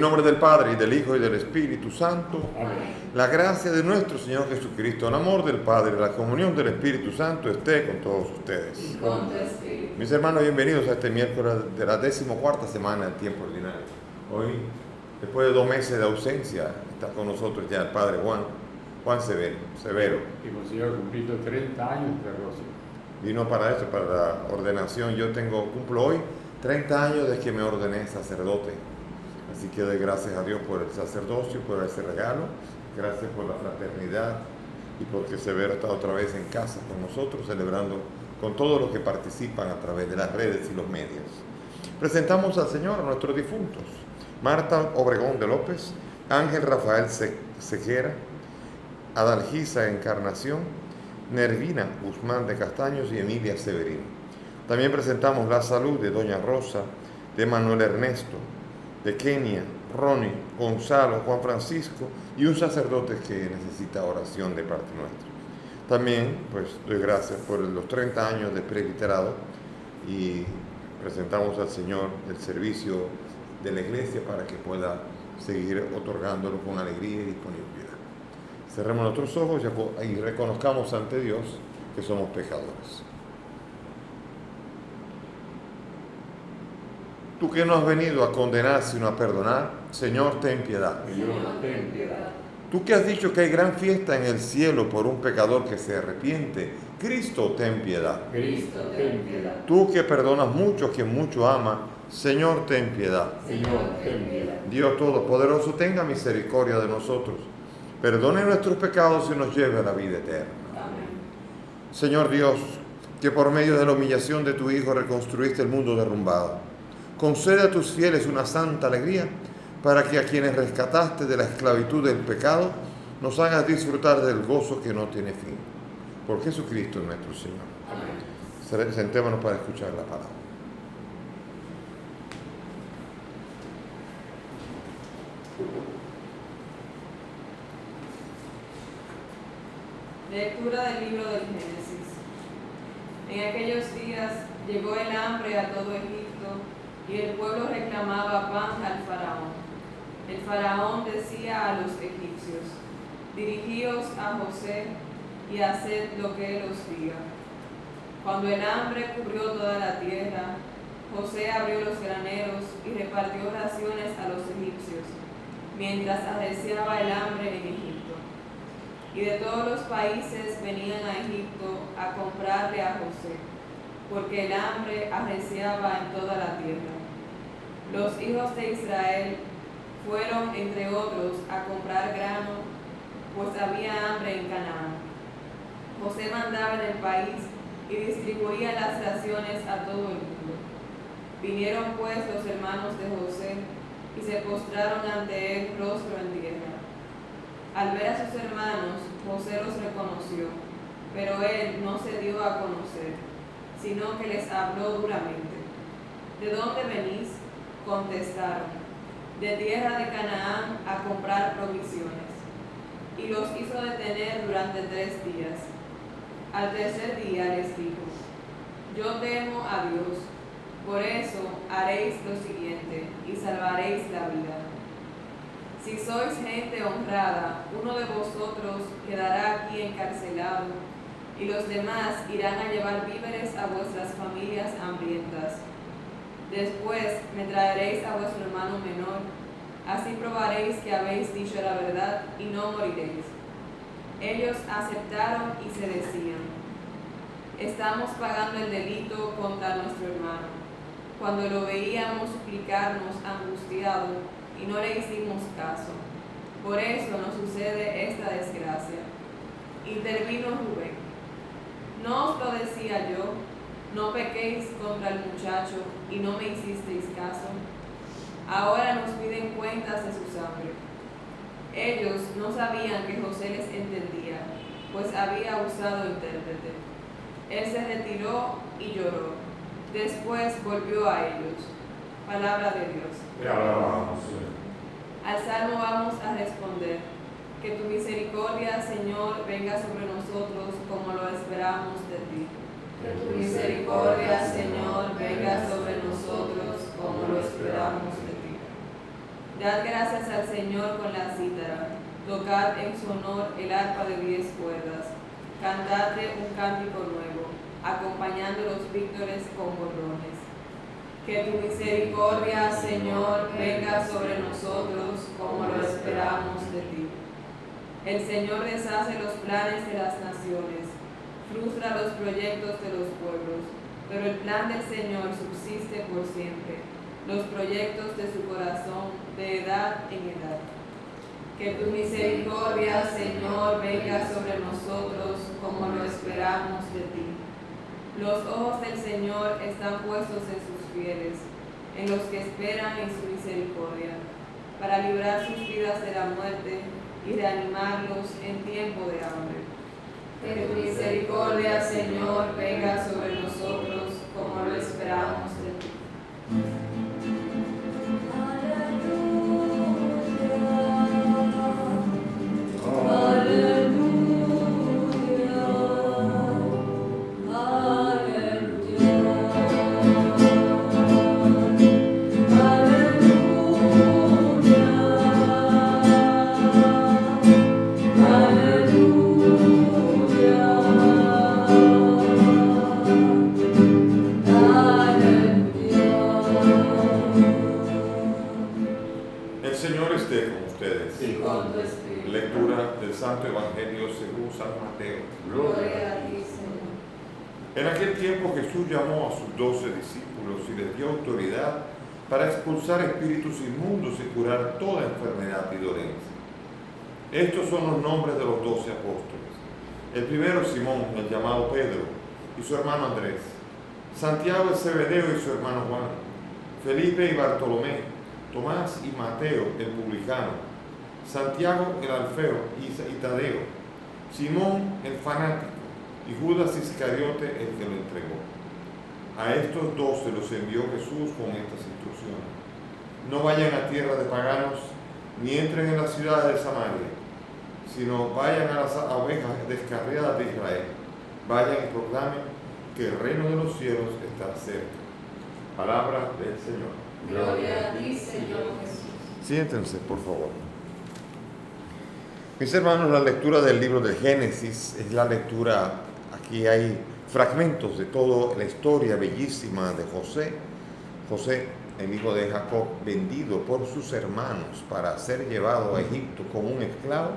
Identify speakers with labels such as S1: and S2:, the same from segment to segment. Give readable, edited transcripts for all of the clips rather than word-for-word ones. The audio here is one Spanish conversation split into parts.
S1: nombre del Padre, y del Hijo, y del Espíritu Santo.
S2: Amén.
S1: La gracia de nuestro Señor Jesucristo, el amor del Padre, la comunión del Espíritu Santo esté con todos ustedes.
S3: Y con tu espíritu.
S1: Mis hermanos, bienvenidos a este miércoles de la 14ª semana del tiempo ordinario. Hoy, después de 2 meses de ausencia, está con nosotros ya el Padre Juan Severo.
S2: Y consiguió cumplir 30 años de sacerdocio.
S1: Vino para eso, para la ordenación. Yo cumplo hoy 30 años desde que me ordené sacerdote. Así que doy gracias a Dios por el sacerdocio, por ese regalo. Gracias por la fraternidad y porque Severo está otra vez en casa con nosotros, celebrando con todos los que participan a través de las redes y los medios. Presentamos al Señor a nuestros difuntos: Marta Obregón de López, Ángel Rafael Ceguera, Adalgisa Encarnación, Nervina Guzmán de Castaños y Emilia Severino. También presentamos la salud de Doña Rosa, de Manuel Ernesto, de Kenia, Ronnie, Gonzalo, Juan Francisco y un sacerdote que necesita oración de parte nuestra. También pues doy gracias por los 30 años de presbiterado y presentamos al Señor el servicio de la iglesia para que pueda seguir otorgándolo con alegría y disponibilidad. Cerremos nuestros ojos y reconozcamos ante Dios que somos pecadores. Tú que no has venido a condenar sino a perdonar, Señor, ten piedad.
S2: Señor, ten piedad.
S1: Tú que has dicho que hay gran fiesta en el cielo por un pecador que se arrepiente, Cristo, ten piedad.
S2: Cristo, ten piedad.
S1: Tú que perdonas mucho, que mucho ama, Señor, ten piedad.
S3: Señor, ten piedad.
S1: Dios Todopoderoso, tenga misericordia de nosotros, perdone nuestros pecados y nos lleve a la vida eterna.
S3: Amén.
S1: Señor Dios, que por medio de la humillación de tu Hijo reconstruiste el mundo derrumbado, concede a tus fieles una santa alegría para que a quienes rescataste de la esclavitud del pecado nos hagas disfrutar del gozo que no tiene fin. Por Jesucristo nuestro Señor.
S3: Amén.
S1: Sentémonos para escuchar la palabra.
S3: Lectura del libro del Génesis. En aquellos días llegó el hambre a todo Egipto y el pueblo reclamaba pan al faraón. El faraón decía a los egipcios: dirigíos a José y haced lo que él os diga. Cuando el hambre cubrió toda la tierra, José abrió los graneros y repartió raciones a los egipcios, mientras arreciaba el hambre en Egipto. Y de todos los países venían a Egipto a comprarle a José, porque el hambre arreciaba en toda la tierra. Los hijos de Israel fueron, entre otros, a comprar grano, pues había hambre en Canaán. José mandaba en el país y distribuía las raciones a todo el mundo. Vinieron pues los hermanos de José y se postraron ante él rostro en tierra. Al ver a sus hermanos, José los reconoció, pero él no se dio a conocer, sino que les habló duramente. ¿De dónde venís? Contestaron: de tierra de Canaán a comprar provisiones. Y los hizo detener durante 3 días. Al tercer día les dijo: yo temo a Dios, por eso haréis lo siguiente y salvaréis la vida. Si sois gente honrada, uno de vosotros quedará aquí encarcelado, y los demás irán a llevar víveres a vuestras familias hambrientas. Después me traeréis a vuestro hermano menor, así probaréis que habéis dicho la verdad y no moriréis. Ellos aceptaron y se decían: estamos pagando el delito contra nuestro hermano. Cuando lo veíamos suplicarnos angustiado y no le hicimos caso. Por eso nos sucede esta desgracia. Intervino Rubén: ¿no os lo decía yo? No pequéis contra el muchacho y no me hicisteis caso. Ahora nos piden cuentas de su sangre. Ellos no sabían que José les entendía, pues había usado intérprete. Él se retiró y lloró. Después volvió a ellos. Palabra de Dios.
S2: Te alabamos, Señor.
S3: Al salmo vamos a responder: que tu misericordia, Señor, venga sobre nosotros como lo esperamos de ti. Que tu misericordia, Señor, venga sobre nosotros como lo esperamos de ti. Dad gracias al Señor con la cítara, tocad en su honor el arpa de 10 cuerdas, cantadle un cántico nuevo, acompañando los vítores con bordones. Que tu misericordia, Señor, venga sobre nosotros como lo esperamos de ti. El Señor deshace los planes de las naciones, frustra los proyectos de los pueblos, pero el plan del Señor subsiste por siempre, los proyectos de su corazón de edad en edad. Que tu misericordia, Señor, venga sobre nosotros como lo esperamos de ti. Los ojos del Señor están puestos en sus fieles, en los que esperan en su misericordia, para librar sus vidas de la muerte y reanimarlos en tiempo de hambre. Que tu misericordia, Señor, venga sobre nosotros como lo esperamos de ti.
S1: El Señor esté con ustedes.
S2: Sí,
S3: Con tu espíritu.
S1: Lectura del Santo Evangelio según San Mateo.
S3: Gloria a ti, Señor.
S1: En aquel tiempo Jesús llamó a sus 12 discípulos y les dio autoridad para expulsar espíritus inmundos y curar toda enfermedad y dolencia. Estos son los nombres de los 12 apóstoles. El primero, Simón, el llamado Pedro, y su hermano Andrés. Santiago el Zebedeo y su hermano Juan. Felipe y Bartolomé. Tomás y Mateo el publicano. Santiago el Alfeo y Tadeo. Simón el fanático. Y Judas Iscariote el que lo entregó. A estos 12 los envió Jesús con estas instrucciones. No vayan a tierra de paganos, ni entren en las ciudades de Samaria, sino vayan a las ovejas descarriadas de Israel. Vayan y proclamen que el reino de los cielos está cerca. Palabra del Señor.
S3: Gloria a ti, Señor Jesús.
S1: Siéntense, por favor. Mis hermanos, la lectura del libro de Génesis es la lectura, aquí hay fragmentos de toda la historia bellísima de José. José, el hijo de Jacob, vendido por sus hermanos para ser llevado a Egipto como un esclavo.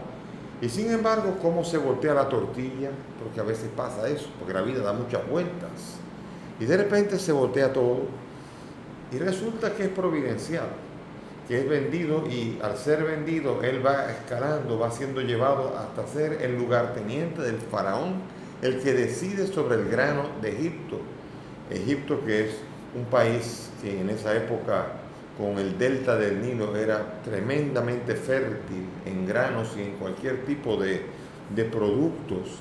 S1: Y sin embargo, cómo se voltea la tortilla, porque a veces pasa eso, porque la vida da muchas vueltas. Y de repente se voltea todo y resulta que es providencial, que es vendido y al ser vendido él va escalando, va siendo llevado hasta ser el lugarteniente del faraón, el que decide sobre el grano de Egipto. Egipto, que es un país que en esa época con el delta del Nilo era tremendamente fértil en granos y en cualquier tipo de productos.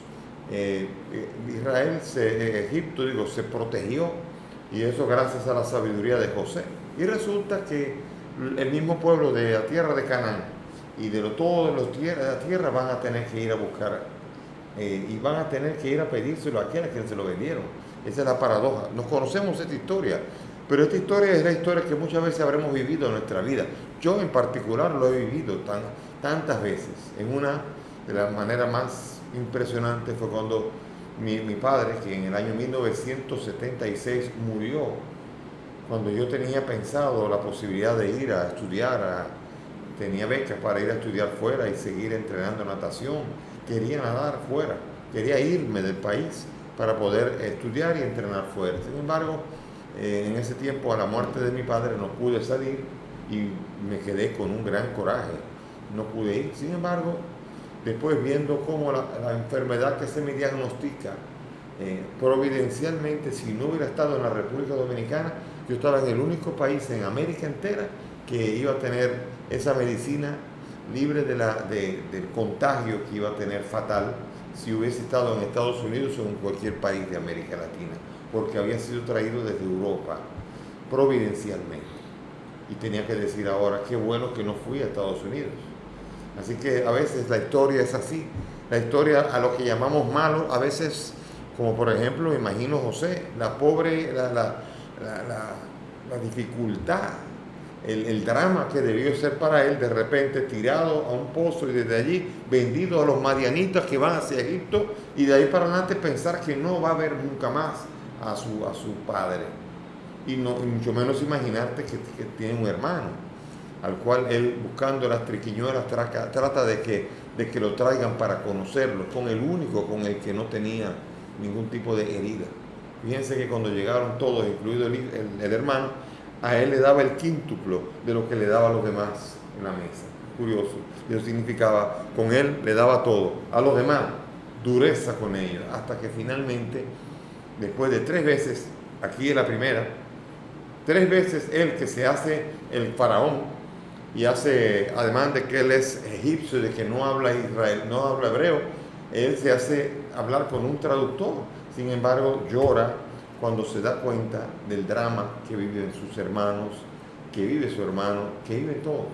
S1: Egipto se protegió, y eso gracias a la sabiduría de José. Y resulta que el mismo pueblo de la tierra de Canaán y de todos los de la tierra van a tener que ir a buscar y van a tener que ir a pedírselo a aquel a quien se lo vendieron. Esa es la paradoja. Nos conocemos esta historia, pero esta historia es la historia que muchas veces habremos vivido en nuestra vida. Yo en particular lo he vivido tantas veces. En una de las maneras más impresionantes fue cuando mi padre, que en el año 1976 murió, cuando yo tenía pensado la posibilidad de ir a estudiar, tenía becas para ir a estudiar fuera y seguir entrenando natación. Quería nadar fuera, quería irme del país para poder estudiar y entrenar fuera. Sin embargo, en ese tiempo, a la muerte de mi padre, no pude salir y me quedé con un gran coraje. No pude ir. Sin embargo, después viendo cómo la enfermedad que se me diagnostica, providencialmente, si no hubiera estado en la República Dominicana, yo estaba en el único país en América entera que iba a tener esa medicina libre del contagio que iba a tener fatal si hubiese estado en Estados Unidos o en cualquier país de América Latina, porque había sido traído desde Europa providencialmente. Y tenía que decir ahora, qué bueno que no fui a Estados Unidos. Así que a veces la historia es así. La historia, a lo que llamamos malo, a veces, como por ejemplo, me imagino José, la dificultad el drama que debió ser para él, de repente tirado a un pozo y desde allí vendido a los madianitas que van hacia Egipto, y de ahí para adelante pensar que no va a ver nunca más a su padre, y mucho menos imaginarte que tiene un hermano al cual él, buscando las triquiñuelas, trata de que lo traigan para conocerlo, con el único con el que no tenía ningún tipo de herida. Fíjense que cuando llegaron todos, incluido el hermano, a él le daba el quíntuplo de lo que le daba a los demás en la mesa. Curioso. Y eso significaba, con él le daba todo. A los demás, dureza con ellos. Hasta que finalmente, después de 3 veces, aquí es la primera, 3 veces él, que se hace el faraón y hace, además de que él es egipcio, de que no habla hebreo, él se hace hablar con un traductor. Sin embargo, llora cuando se da cuenta del drama que viven sus hermanos, que vive su hermano, que viven todos.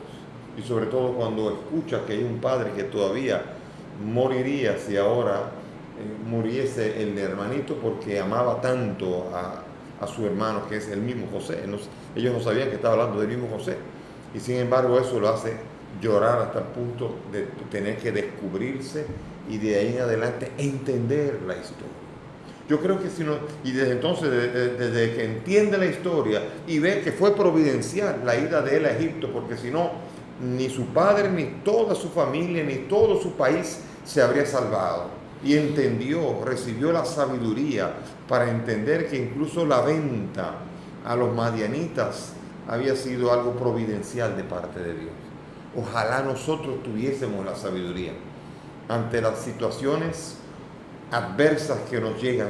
S1: Y sobre todo cuando escucha que hay un padre que todavía moriría si ahora muriese el hermanito, porque amaba tanto a su hermano, que es el mismo José. Ellos no sabían que estaba hablando del mismo José. Y sin embargo eso lo hace llorar hasta el punto de tener que descubrirse y de ahí en adelante entender la historia. Yo creo que y desde entonces, desde que entiende la historia y ve que fue providencial la ida de él a Egipto, porque si no, ni su padre, ni toda su familia, ni todo su país se habría salvado. Y entendió, recibió la sabiduría para entender que incluso la venta a los madianitas había sido algo providencial de parte de Dios. Ojalá nosotros tuviésemos la sabiduría ante las situaciones adversas que nos llegan.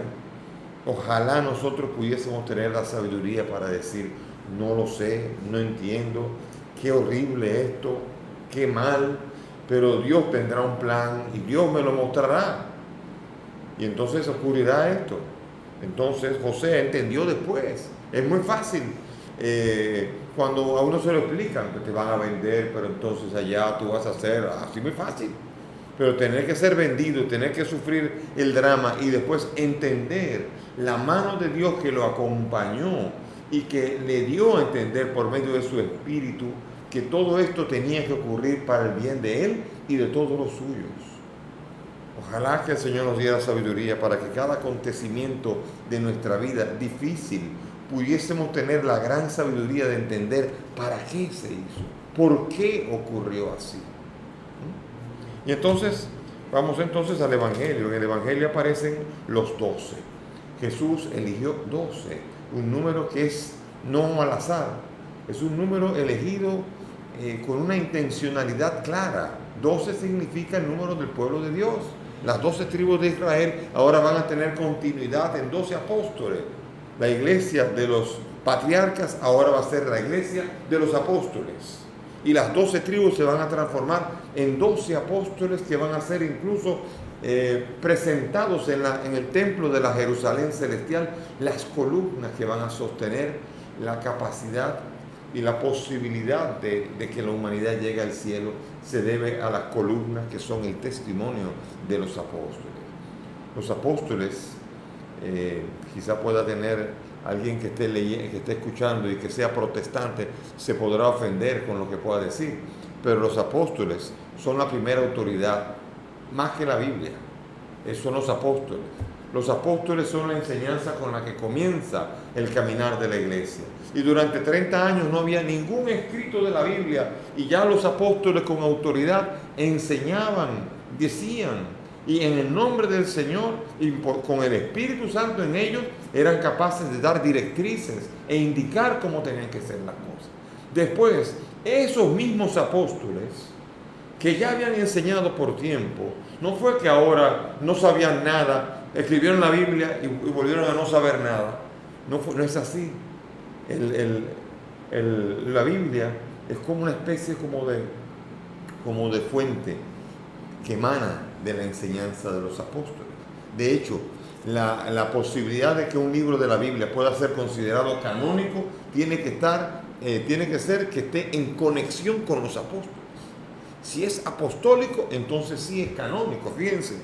S1: Ojalá nosotros pudiésemos tener la sabiduría para decir: no lo sé, no entiendo, qué horrible esto, qué mal, pero Dios tendrá un plan y Dios me lo mostrará. Y entonces ocurrirá esto. Entonces José entendió después. Es muy fácil. Cuando a uno se lo explican, que te van a vender, pero entonces allá tú vas a hacer así, muy fácil. Pero tener que ser vendido, tener que sufrir el drama y después entender la mano de Dios que lo acompañó y que le dio a entender por medio de su espíritu que todo esto tenía que ocurrir para el bien de él y de todos los suyos. Ojalá que el Señor nos diera sabiduría para que cada acontecimiento de nuestra vida difícil pudiésemos tener la gran sabiduría de entender para qué se hizo, por qué ocurrió así. Y entonces, vamos entonces al Evangelio. En el Evangelio aparecen los 12. Jesús eligió 12, un número que es no al azar, es un número elegido con una intencionalidad clara. 12 significa el número del pueblo de Dios. Las 12 tribus de Israel ahora van a tener continuidad en 12 apóstoles. La iglesia de los patriarcas ahora va a ser la iglesia de los apóstoles. Y las 12 tribus se van a transformar en 12 apóstoles que van a ser incluso presentados en el templo de la Jerusalén celestial, las columnas que van a sostener la capacidad y la posibilidad de que la humanidad llegue al cielo. Se debe a las columnas que son el testimonio de los apóstoles. Los apóstoles, quizá pueda tener alguien que esté leyendo, que esté escuchando y que sea protestante, se podrá ofender con lo que pueda decir, pero los apóstoles son la primera autoridad, más que la Biblia. Son los apóstoles. Los apóstoles son la enseñanza con la que comienza el caminar de la iglesia. Y durante 30 años no había ningún escrito de la Biblia, y ya los apóstoles con autoridad enseñaban, decían, y en el nombre del Señor y con el Espíritu Santo en ellos eran capaces de dar directrices e indicar cómo tenían que ser las cosas. Después, esos mismos apóstoles que ya habían enseñado por tiempo, no fue que ahora no sabían nada, escribieron la Biblia y volvieron a no saber nada. No es así. La Biblia es como una especie como de fuente que emana de la enseñanza de los apóstoles. De hecho, la posibilidad de que un libro de la Biblia pueda ser considerado canónico tiene que ser que esté en conexión con los apóstoles. Si es apostólico, entonces sí es canónico. Fíjense,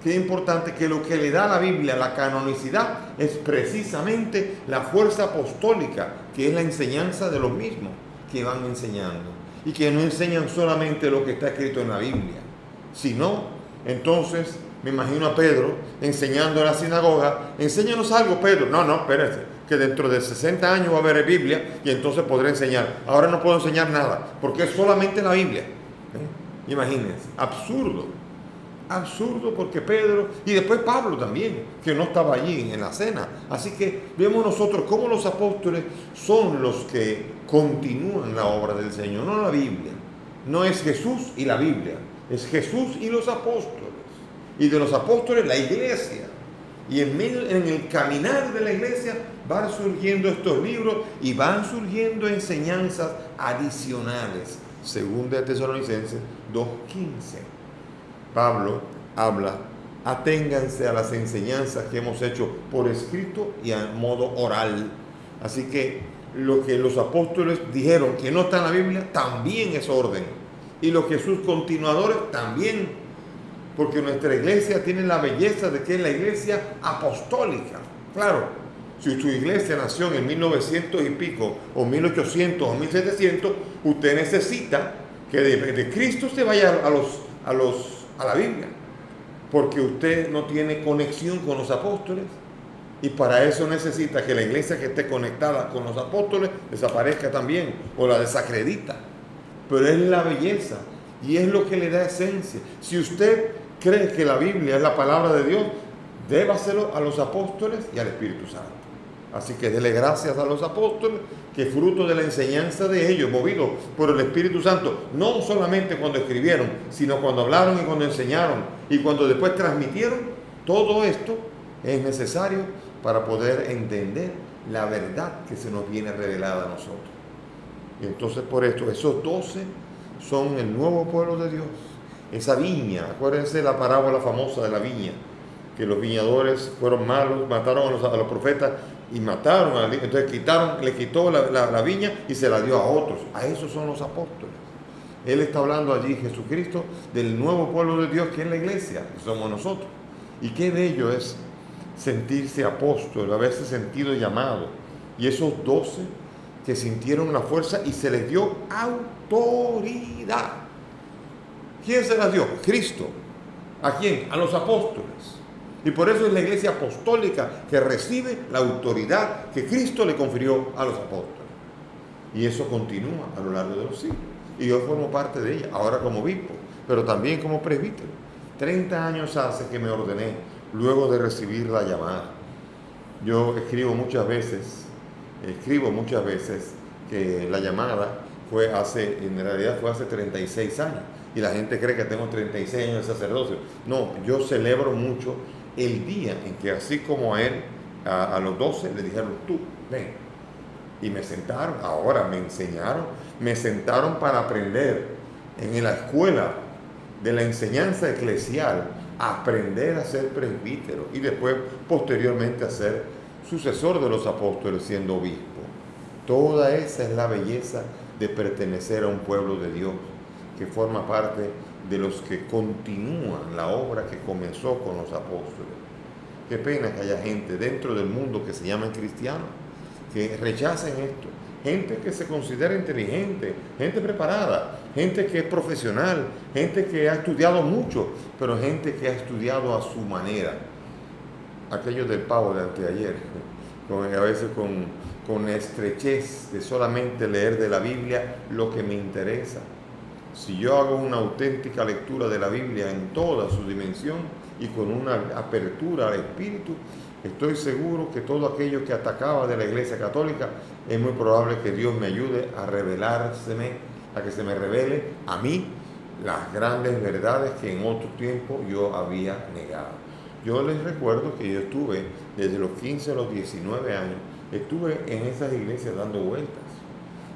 S1: qué importante que lo que le da a la Biblia la canonicidad es precisamente la fuerza apostólica, que es la enseñanza de los mismos. que van enseñando y que no enseñan solamente lo que está escrito en la Biblia, sino, entonces, me imagino a Pedro enseñando en la sinagoga. Enséñanos algo, Pedro. No, espérate, que dentro de 60 años va a haber Biblia y entonces podré enseñar. Ahora no puedo enseñar nada, porque es solamente la Biblia. Imagínense, absurdo, porque Pedro, y después Pablo también, que no estaba allí en la cena. Así que vemos nosotros cómo los apóstoles son los que continúan la obra del Señor, no la Biblia. No es Jesús y la Biblia, es Jesús y los apóstoles. Y de los apóstoles la iglesia. Y en el caminar de la iglesia van surgiendo estos libros y van surgiendo enseñanzas adicionales. Segunda de Tesalonicenses 2:15. Pablo habla: aténganse a las enseñanzas que hemos hecho por escrito y a modo oral. Así que lo que los apóstoles dijeron que no está en la Biblia también es orden. Y lo que sus continuadores también. Porque nuestra iglesia tiene la belleza de que es la iglesia apostólica. Claro, si su iglesia nació en 1900 y pico, o 1800 o 1700, usted necesita que de Cristo se vaya a la Biblia. Porque usted no tiene conexión con los apóstoles. Y para eso necesita que la iglesia que esté conectada con los apóstoles desaparezca también, o la desacredita. Pero es la belleza y es lo que le da esencia. Si usted cree que la Biblia es la palabra de Dios, débaselo a los apóstoles y al Espíritu Santo. Así que dele gracias a los apóstoles, que fruto de la enseñanza de ellos, movidos por el Espíritu Santo, no solamente cuando escribieron, sino cuando hablaron y cuando enseñaron y cuando después transmitieron, todo esto es necesario para poder entender la verdad que se nos viene revelada a nosotros. Y entonces por esto, esos 12 son el nuevo pueblo de Dios. Esa viña, acuérdense la parábola famosa de la viña, que los viñadores fueron malos, mataron a los profetas y mataron, entonces le quitó la viña y se la dio a otros. A esos son los apóstoles. Él está hablando allí, Jesucristo, del nuevo pueblo de Dios, que es la iglesia, que somos nosotros. Y qué bello es sentirse apóstol, haberse sentido llamado. Y esos 12 que sintieron la fuerza y se les dio autoridad. ¿Quién se las dio? Cristo. ¿A quién? A los apóstoles. Y por eso es la iglesia apostólica que recibe la autoridad que Cristo le confirió a los apóstoles. Y eso continúa a lo largo de los siglos. Y yo formo parte de ella, ahora como obispo, pero también como presbítero. 30 años hace que me ordené, luego de recibir la llamada. Yo escribo muchas veces que la llamada en realidad fue hace 36 años. Y la gente cree que tengo 36 años de sacerdocio. No, yo celebro mucho el día en que, así como a él, a los 12 le dijeron: tú, ven. Y me sentaron, ahora me enseñaron, me sentaron para aprender en la escuela de la enseñanza eclesial, aprender a ser presbítero y después, posteriormente, a ser sucesor de los apóstoles siendo obispo. Toda esa es la belleza de pertenecer a un pueblo de Dios, que forma parte de los que continúan la obra que comenzó con los apóstoles. Qué pena que haya gente dentro del mundo que se llaman cristianos, que rechacen esto. Gente que se considera inteligente, gente preparada, gente que es profesional, gente que ha estudiado mucho, pero gente que ha estudiado a su manera. Aquello del pavo de anteayer, a veces con estrechez de solamente leer de la Biblia lo que me interesa. Si yo hago una auténtica lectura de la Biblia en toda su dimensión y con una apertura al Espíritu, estoy seguro que todo aquello que atacaba de la Iglesia Católica, es muy probable que Dios me ayude a a que se me revele a mí las grandes verdades que en otro tiempo yo había negado. Yo les recuerdo que yo estuve desde los 15 a los 19 años, estuve en esas iglesias dando vueltas.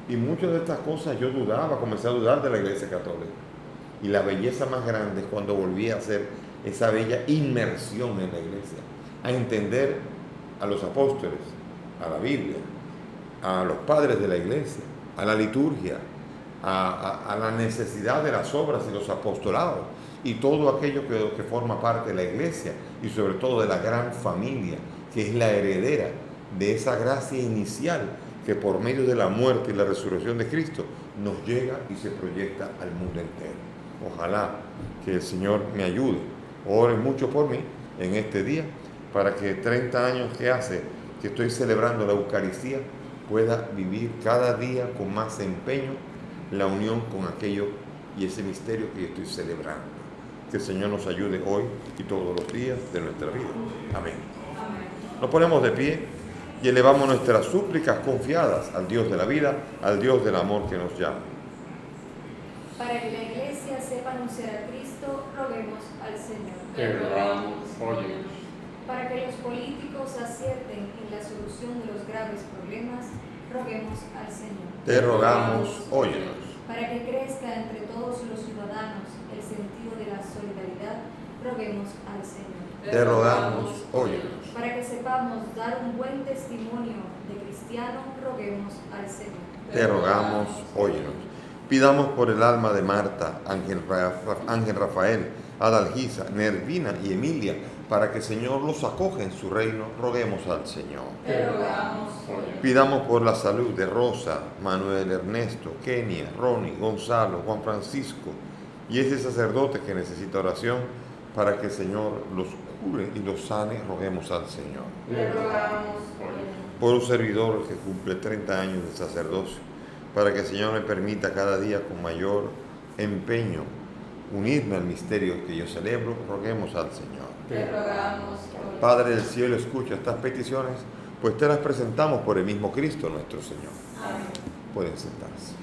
S1: Y muchas de estas cosas yo dudaba, comencé a dudar de la Iglesia Católica. Y la belleza más grande es cuando volví a hacer esa bella inmersión en la iglesia, a entender a los apóstoles, a la Biblia, a los padres de la iglesia, a la liturgia, a la necesidad de las obras y los apostolados y todo aquello que forma parte de la iglesia y sobre todo de la gran familia, que es la heredera de esa gracia inicial que por medio de la muerte y la resurrección de Cristo nos llega y se proyecta al mundo entero. Ojalá que el Señor me ayude. Oren mucho por mí en este día para que 30 años que hace que estoy celebrando la Eucaristía pueda vivir cada día con más empeño la unión con aquello y ese misterio que yo estoy celebrando. Que el Señor nos ayude hoy y todos los días de nuestra vida. Amén. Nos ponemos de pie y elevamos nuestras súplicas confiadas al Dios de la vida, al Dios del amor que nos llama.
S4: Para que la Iglesia sepa anunciar a Cristo, roguemos al Señor.
S2: Te rogamos, óyenos.
S4: Para que los políticos acierten en la solución de los graves problemas, roguemos al Señor.
S1: Te rogamos, óyenos.
S4: Para que crezca entre todos los ciudadanos el sentido de la solidaridad, roguemos al Señor.
S1: Te rogamos, óyenos.
S4: Para que sepamos dar un buen testimonio de cristiano, roguemos al Señor.
S1: Te rogamos, óyenos. Pidamos por el alma de Marta, Ángel Rafael, Adalgisa, Nervina y Emilia, para que el Señor los acoja en su reino, roguemos al Señor.
S3: Te rogamos, óyenos.
S1: Pidamos por la salud de Rosa, Manuel, Ernesto, Kenia, Ronnie, Gonzalo, Juan Francisco y ese sacerdote que necesita oración para que el Señor los cure y los sane, roguemos al Señor.
S3: Te rogamos, óyenos.
S1: Por un servidor que cumple 30 años de sacerdocio, para que el Señor me permita cada día con mayor empeño unirme al misterio que yo celebro, roguemos al Señor.
S3: Te rogamos, óyenos.
S1: Padre del cielo, escucha estas peticiones, pues te las presentamos por el mismo Cristo nuestro Señor.
S3: Amén.
S1: Pueden sentarse.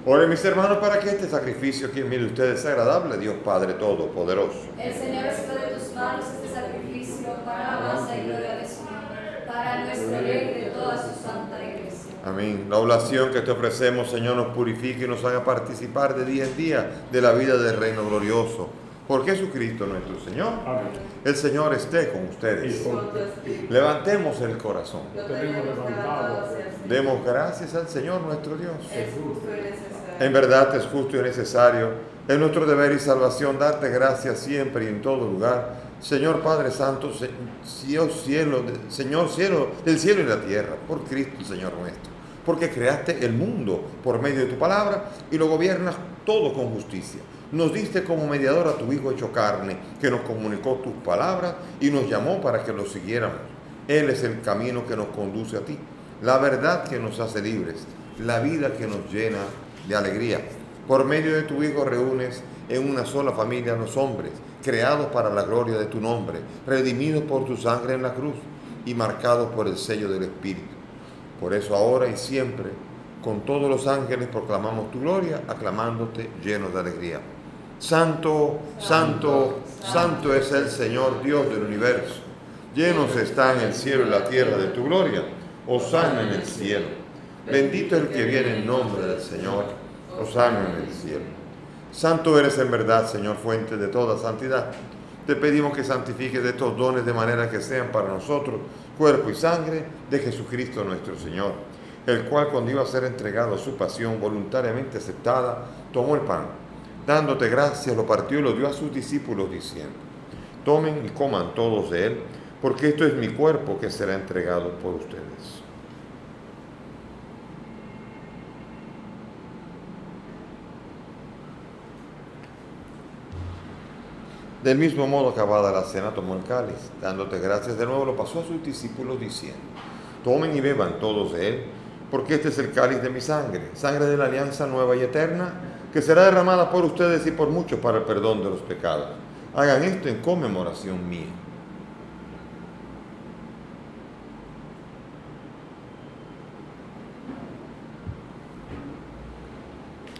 S1: Oren mis hermanos para que este sacrificio que mire ustedes es agradable a Dios Padre Todopoderoso.
S4: El Señor reciba de tus manos este sacrificio para alabanza y gloria de su nombre, para nuestro bien y de toda su santa Iglesia.
S1: Amén. La oblación que te ofrecemos, Señor, nos purifique y nos haga participar de día en día de la vida del reino glorioso. Por Jesucristo nuestro Señor.
S2: Amén.
S1: El Señor esté con
S2: Y
S1: ustedes.
S2: con tu espíritu.
S1: Levantemos el corazón.
S3: Lo tenemos levantado hacia el Señor.
S1: Demos gracias al Señor nuestro Dios.
S3: Es justo y necesario.
S1: En verdad es justo y necesario, es nuestro deber y salvación darte gracias siempre y en todo lugar. Señor Padre Santo, Señor cielo del cielo y la tierra, por Cristo Señor nuestro, porque creaste el mundo por medio de tu palabra y lo gobiernas todo con justicia. Nos diste como mediador a tu Hijo hecho carne, que nos comunicó tus palabras y nos llamó para que lo siguiéramos. Él es el camino que nos conduce a ti, la verdad que nos hace libres, la vida que nos llena de alegría. Por medio de tu Hijo reúnes en una sola familia a los hombres, creados para la gloria de tu nombre, redimidos por tu sangre en la cruz y marcados por el sello del Espíritu. Por eso ahora y siempre, con todos los ángeles proclamamos tu gloria, aclamándote llenos de alegría. Santo, santo, santo es el Señor Dios del universo. Llenos están el cielo y la tierra de tu gloria. Hosana en el cielo. Bendito el que viene en nombre del Señor. Hosana en el cielo. Santo eres en verdad, Señor, fuente de toda santidad. Te pedimos que santifiques estos dones de manera que sean para nosotros cuerpo y sangre de Jesucristo nuestro Señor, el cual cuando iba a ser entregado a su pasión voluntariamente aceptada, tomó el pan, dándote gracias, lo partió y lo dio a sus discípulos diciendo: tomen y coman todos de él, porque esto es mi cuerpo que será entregado por ustedes. Del mismo modo, acabada la cena, tomó el cáliz, dándote gracias de nuevo, lo pasó a sus discípulos diciendo: tomen y beban todos de él, porque este es el cáliz de mi sangre, sangre de la alianza nueva y eterna, que será derramada por ustedes y por muchos para el perdón de los pecados. Hagan esto en conmemoración mía.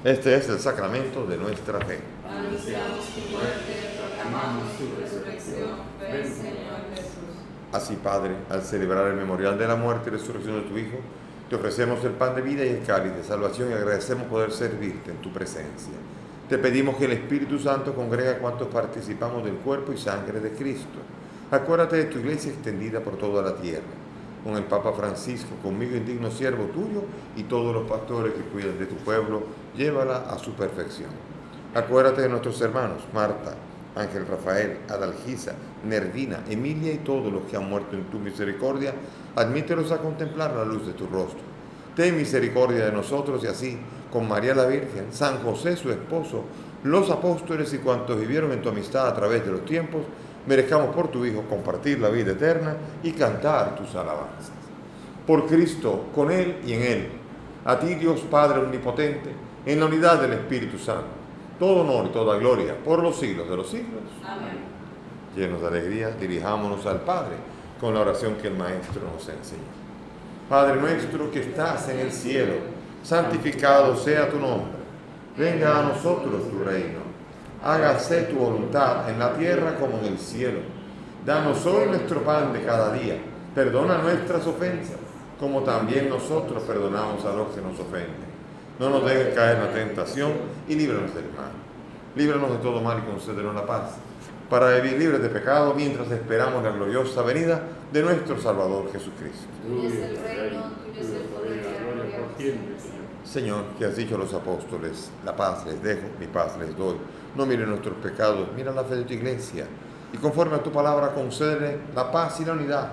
S1: Este es el sacramento de nuestra fe.
S3: Anunciamos tu muerte, proclamamos tu resurrección. Ven, Señor Jesús.
S1: Así, Padre, al celebrar el memorial de la muerte y resurrección de tu Hijo, te ofrecemos el pan de vida y el cáliz de salvación y agradecemos poder servirte en tu presencia. Te pedimos que el Espíritu Santo congregue a cuantos participamos del cuerpo y sangre de Cristo. Acuérdate de tu iglesia extendida por toda la tierra, con el Papa Francisco, conmigo indigno siervo tuyo, y todos los pastores que cuidan de tu pueblo, llévala a su perfección. Acuérdate de nuestros hermanos, Marta, Ángel Rafael, Adalgisa, Nervina, Emilia y todos los que han muerto en tu misericordia, admítelos a contemplar la luz de tu rostro. Ten misericordia de nosotros y así, con María la Virgen, San José su esposo, los apóstoles y cuantos vivieron en tu amistad a través de los tiempos, merezcamos por tu Hijo compartir la vida eterna y cantar tus alabanzas. Por Cristo, con Él y en Él, a ti Dios Padre Omnipotente, en la unidad del Espíritu Santo, todo honor y toda gloria por los siglos de los siglos.
S3: Amén.
S1: Llenos de alegría, dirijámonos al Padre con la oración que el Maestro nos enseñó. Padre nuestro que estás en el cielo, santificado sea tu nombre. Venga a nosotros tu reino. Hágase tu voluntad en la tierra como en el cielo. Danos hoy nuestro pan de cada día. Perdona nuestras ofensas, como también nosotros perdonamos a los que nos ofenden. No nos dejes caer en la tentación y líbranos del mal. Líbranos de todo mal y concédenos la paz, para vivir libres de pecado mientras esperamos la gloriosa venida de nuestro Salvador Jesucristo.
S4: Tuyo es el reino, tuyo es el poder y la gloria por siempre, Señor.
S1: Señor, que has dicho a los apóstoles, la paz les dejo, mi paz les doy. No miren nuestros pecados, mira la fe de tu iglesia. Y conforme a tu palabra, concédele la paz y la unidad.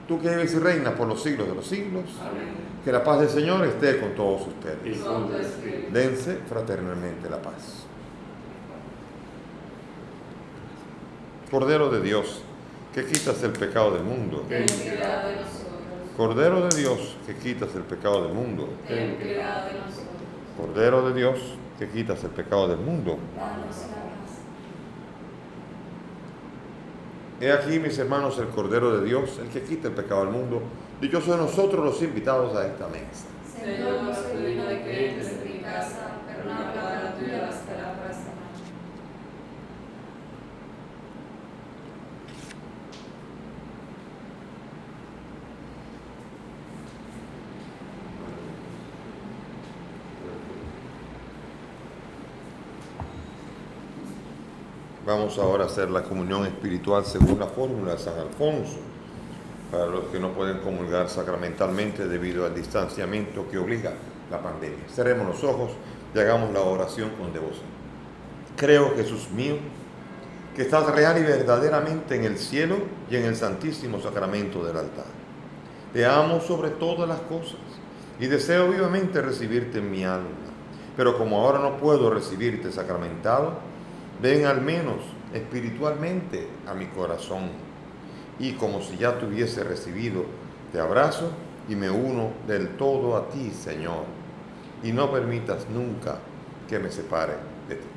S1: Tú que vives y reinas por los siglos de los siglos.
S3: Amén.
S1: Que la paz del Señor esté con todos
S2: Y
S1: ustedes.
S2: con tu espíritu.
S1: Dense fraternalmente la paz. Cordero de Dios, que quitas el pecado del mundo.
S3: Ten piedad de nosotros.
S1: Cordero de Dios, que quitas el pecado del mundo.
S3: Ten piedad de nosotros.
S1: Cordero de Dios, que quitas el pecado del mundo.
S4: Danos la paz.
S1: He aquí, mis hermanos, el Cordero de Dios, el que quita el pecado del mundo. Dichosos nosotros los invitados a esta mesa.
S3: Señor, no soy digno de que entres en mi casa, pero una palabra tuya bastará para sanar.
S1: Vamos ahora a hacer la comunión espiritual según la fórmula de San Alfonso, para los que no pueden comulgar sacramentalmente debido al distanciamiento que obliga la pandemia. Cerremos los ojos y hagamos la oración con devoción. Creo, Jesús mío, que estás real y verdaderamente en el cielo y en el santísimo sacramento del altar. Te amo sobre todas las cosas y deseo vivamente recibirte en mi alma, pero como ahora no puedo recibirte sacramentado, ven al menos espiritualmente a mi corazón, y como si ya te hubiese recibido, te abrazo y me uno del todo a ti, Señor, y no permitas nunca que me separe de ti.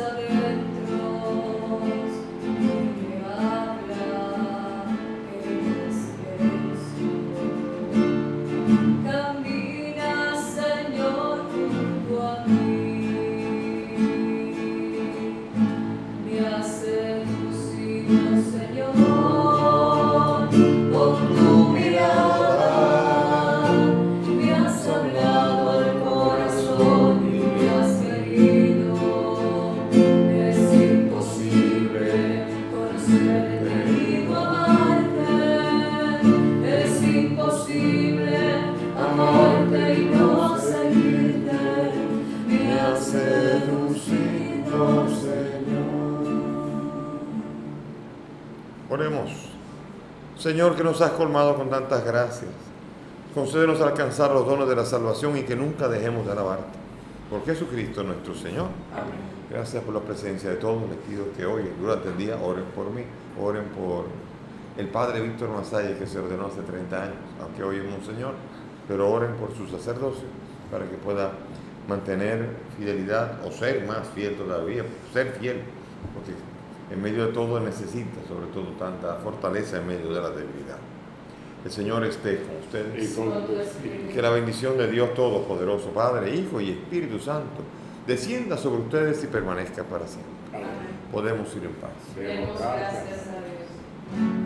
S4: adentros y me habla el silencio. Camina, Señor, junto a mí, me has seducido, Señor, con tu mirada, me has hablado al corazón y me has querido. Es imposible conocerte y no amarte, es imposible amarte y no seguirte, me has seducido, Señor.
S1: Oremos. Señor, que nos has colmado con tantas gracias, concédenos alcanzar los dones de la salvación y que nunca dejemos de alabarte. Por Jesucristo nuestro Señor.
S2: Amén.
S1: Gracias por la presencia de todos. Les pido que hoy, durante el día, oren por mí, oren por el Padre Víctor Masalle, que se ordenó hace 30 años, aunque hoy es monseñor, pero oren por su sacerdocio para que pueda mantener fidelidad o ser más fiel todavía, ser fiel, porque en medio de todo necesita, sobre todo, tanta fortaleza en medio de la debilidad. El Señor esté con
S2: Y
S1: ustedes.
S2: con tu espíritu.
S1: Que la bendición de Dios Todopoderoso, Padre, Hijo y Espíritu Santo, descienda sobre ustedes y permanezca para siempre.
S2: Amén.
S1: Podemos ir en paz.
S2: Demos
S3: Demos
S2: gracias.
S3: gracias a Dios.